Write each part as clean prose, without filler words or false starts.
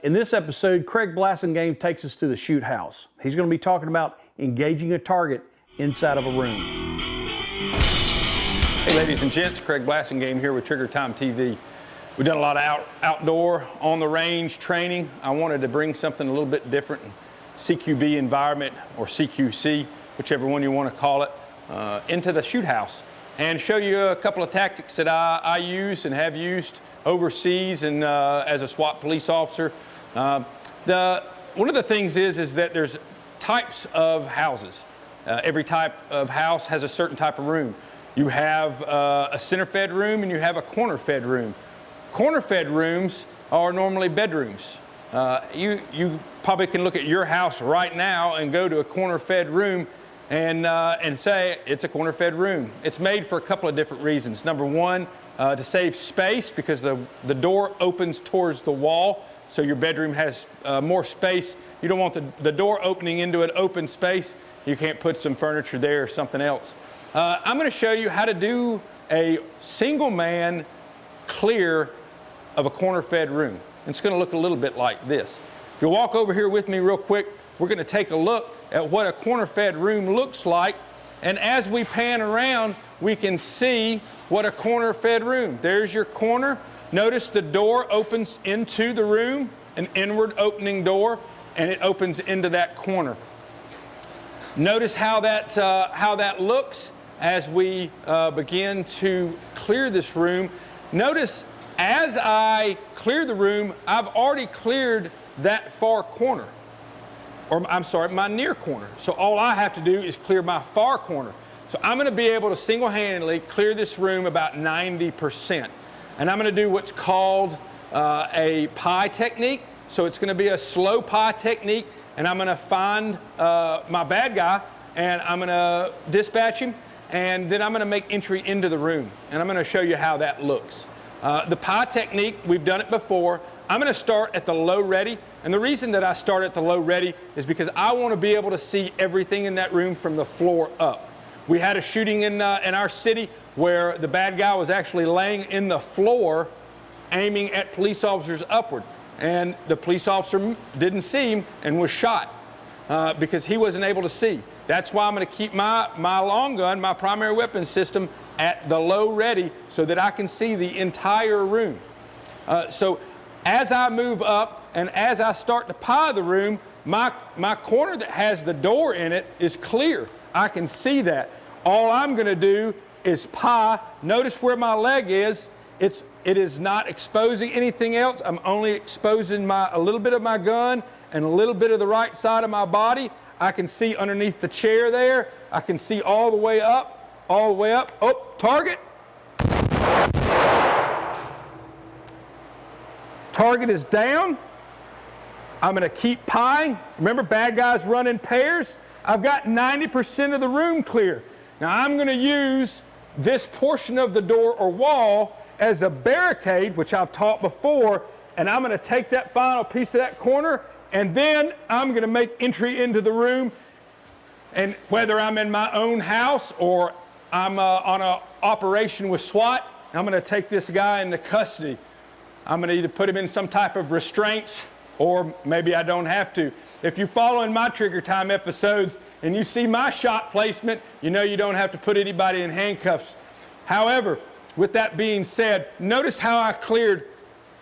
In this episode, Craig Blasingame takes us to the shoot house. He's going to be talking about engaging a target inside of a room. Hey ladies and gents, Craig Blasingame here with Trigger Time TV. We've done a lot of outdoor, on the range training. I wanted to bring something a little bit different, CQB environment or CQC, whichever one you want to call it, into the shoot house and show you a couple of tactics that I use and have used overseas and as a SWAT police officer. One of the things is that there's types of houses. Every type of house has a certain type of room. You have a center-fed room and you have a corner-fed room. Corner-fed rooms are normally bedrooms. You probably can look at your house right now and go to a corner-fed room and say it's a corner-fed room. It's made for a couple of different reasons. Number one, to save space because the door opens towards the wall, so your bedroom has more space. You don't want the door opening into an open space. You can't put some furniture there or something else. I'm going to show you how to do a single man clear of a corner-fed room. It's going to look a little bit like this. If you walk over here with me real quick, we're going to take a look at what a corner-fed room looks like. And as we pan around, we can see what a corner-fed room. There's your corner. Notice the door opens into the room, an inward opening door, and it opens into that corner. Notice how that looks as we begin to clear this room. Notice as I clear the room, I've already cleared that far corner. Or I'm sorry, my near corner. So all I have to do is clear my far corner. So I'm going to be able to single-handedly clear this room about 90%. And I'm going to do what's called a pie technique. So it's going to be a slow pie technique. And I'm going to find my bad guy, and I'm going to dispatch him. And then I'm going to make entry into the room. And I'm going to show you how that looks. The pie technique, we've done it before. I'm going to start at the low ready. And the reason that I start at the low ready is because I want to be able to see everything in that room from the floor up. We had a shooting in our city where the bad guy was actually laying in the floor aiming at police officers upward. And the police officer didn't see him and was shot because he wasn't able to see. That's why I'm going to keep my long gun, my primary weapon system, at the low ready so that I can see the entire room. So as I move up and as I start to pie the room, my corner that has the door in it is clear. I can see that. All I'm going to do is pie. Notice where my leg is. It is not exposing anything else. I'm only exposing a little bit of my gun and a little bit of the right side of my body. I can see underneath the chair there. I can see all the way up, all the way up. Oh, target. Target is down. I'm going to keep pieing. Remember, bad guys run in pairs. I've got 90% of the room clear. Now I'm going to use this portion of the door or wall as a barricade, which I've taught before, and I'm going to take that final piece of that corner, and then I'm going to make entry into the room. And whether I'm in my own house or I'm on an operation with SWAT, I'm going to take this guy into custody. I'm going to either put him in some type of restraints or maybe I don't have to. If you're following my Trigger Time episodes and you see my shot placement, you know you don't have to put anybody in handcuffs. However, with that being said, notice how I cleared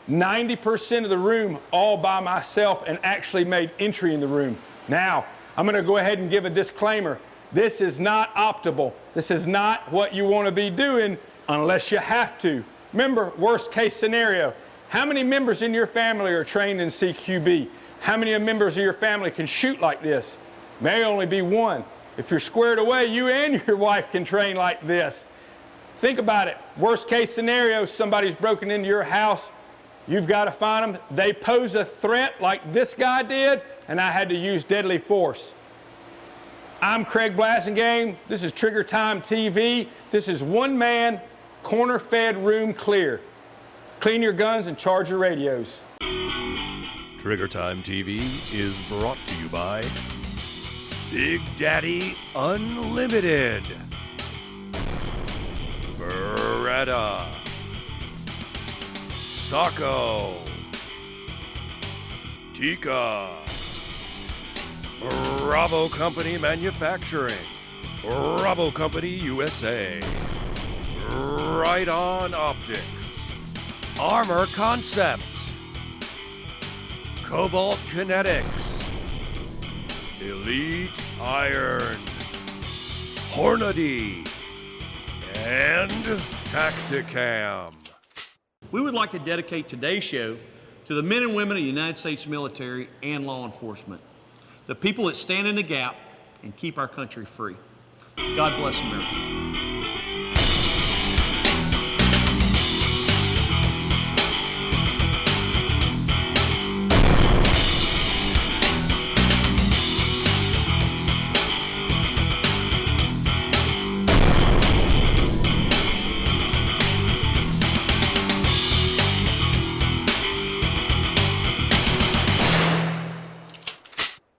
90% of the room all by myself and actually made entry in the room. Now, I'm going to go ahead and give a disclaimer. This is not optimal. This is not what you want to be doing unless you have to. Remember, worst case scenario. How many members in your family are trained in CQB? How many members of your family can shoot like this? May only be one. If you're squared away, you and your wife can train like this. Think about it. Worst case scenario, somebody's broken into your house. You've got to find them. They pose a threat like this guy did, and I had to use deadly force. I'm Craig Blasingame. This is Trigger Time TV. This is one man, corner-fed room clear. Clean your guns and charge your radios. Trigger Time TV is brought to you by Big Daddy Unlimited, Beretta, Sacco, Tika. Bravo Company Manufacturing. Bravo Company USA. Right On Optics. Armor Concepts. Cobalt Kinetics. Elite Iron. Hornady. And Tacticam. We would like to dedicate today's show to the men and women of the United States military and law enforcement, the people that stand in the gap and keep our country free. God bless America.